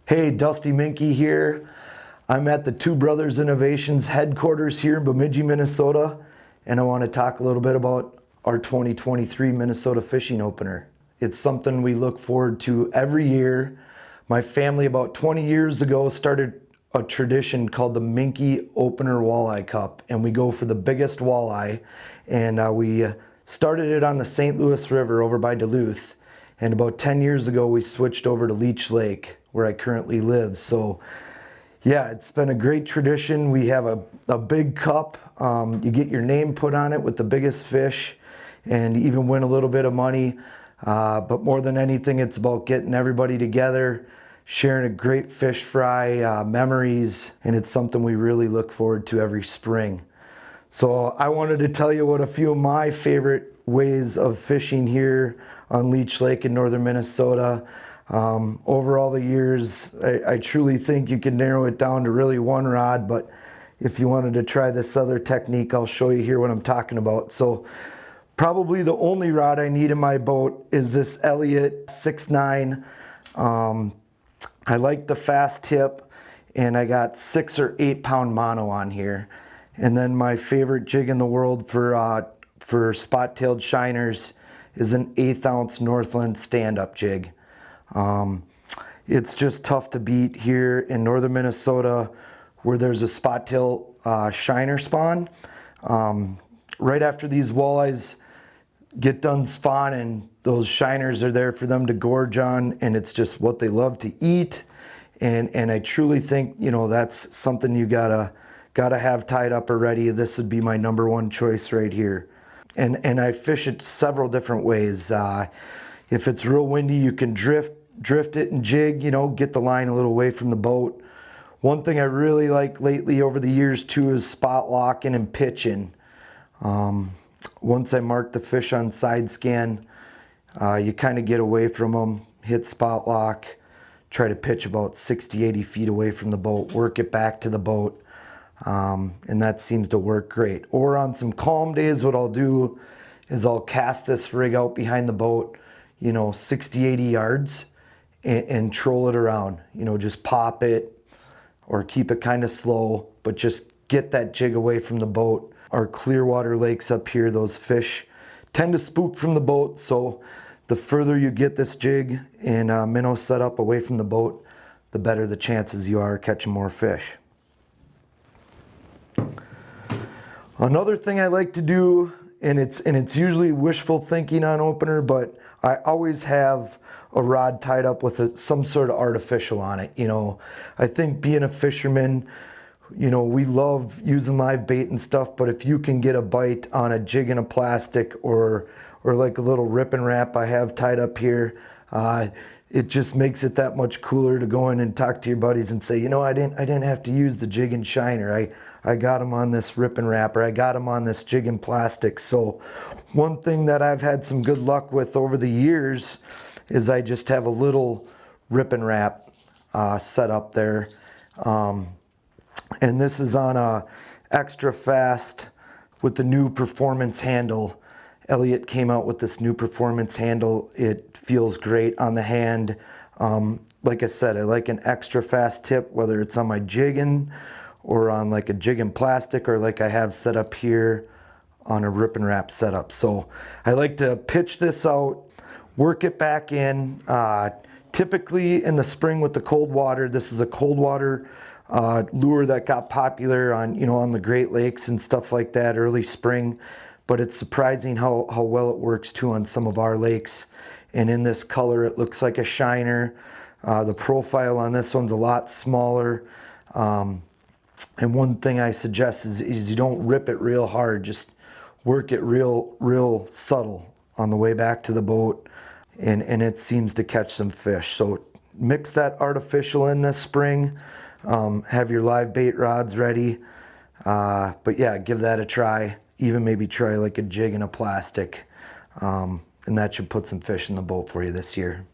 Hey, Dusty Minke here. I'm at the Two Brothers Innovations headquarters here in Bemidji, Minnesota, and I want to talk a little bit about our 2023 Minnesota Fishing Opener. It's something we look forward to every year. My family about 20 years ago started a tradition called the Minke Opener Walleye Cup, and we go for the biggest walleye, and we started it on the St. Louis River over by Duluth, and about 10 years ago we switched over to Leech Lake, where I currently live. So yeah, it's been a great tradition. We have a big cup. You get your name put on it with the biggest fish and even win a little bit of money. But more than anything, it's about getting everybody together, sharing a great fish fry, memories, and it's something we really look forward to every spring. So I wanted to tell you what a few of my favorite ways of fishing here on Leech Lake in northern Minnesota. Over all the years, I truly think you can narrow it down to really one rod, but if you wanted to try this other technique, I'll show you here what I'm talking about. So probably the only rod I need in my boat is this Elliott 6'9". I like the fast tip, and I got 6 or 8 pound mono on here. And then my favorite jig in the world for spot-tailed shiners is an 1/8 ounce Northland stand-up jig. It's just tough to beat here in northern Minnesota where there's a spot-tail shiner spawn. Right after these walleyes get done spawning, those shiners are there for them to gorge on, and it's just what they love to eat. And I truly think, you know, that's something you gotta have tied up already. This would be my #1 choice right here. And I fish it several different ways. If it's real windy, you can drift it and jig, you know, get the line a little away from the boat. One thing I really like lately over the years too is spot locking and pitching. Once I mark the fish on side scan, you kind of get away from them, hit spot lock, try to pitch about 60-80 feet away from the boat, work it back to the boat, and that seems to work great. Or on some calm days, what I'll do is I'll cast this rig out behind the boat, you know, 60-80 yards, and troll it around. You know, just pop it or keep it kind of slow, but just get that jig away from the boat. Our clear water lakes up here, those fish tend to spook from the boat, so the further you get this jig and minnow set up away from the boat, the better the chances you are catching more fish. Another thing I like to do, and it's usually wishful thinking on opener, but I always have a rod tied up with some sort of artificial on it. You know, I think being a fisherman, you know, we love using live bait and stuff, but if you can get a bite on a jig in a plastic or like a little rip and wrap I have tied up here, it just makes it that much cooler to go in and talk to your buddies and say, you know, I didn't have to use the jig and shiner. I got them on this rip and wrap, or I got them on this jig and plastic. So one thing that I've had some good luck with over the years is I just have a little rip and wrap set up there. And this is on a extra fast with the new performance handle. Elliott came out with this new performance handle. It feels great on the hand. Like I said, I like an extra fast tip, whether it's on my jigging or on like a jig and plastic, or like I have set up here on a rip and wrap setup. So I like to pitch this out, work it back in. Typically in the spring with the cold water, this is a cold water lure that got popular on, you know, on the Great Lakes and stuff like that early spring. But it's surprising how well it works too on some of our lakes. And in this color, it looks like a shiner. The profile on this one's a lot smaller. And one thing I suggest is you don't rip it real hard. Just work it real subtle on the way back to the boat. And it seems to catch some fish. So mix that artificial in this spring. Have your live bait rods ready. But yeah, give that a try. Even maybe try like a jig and a plastic. And that should put some fish in the boat for you this year.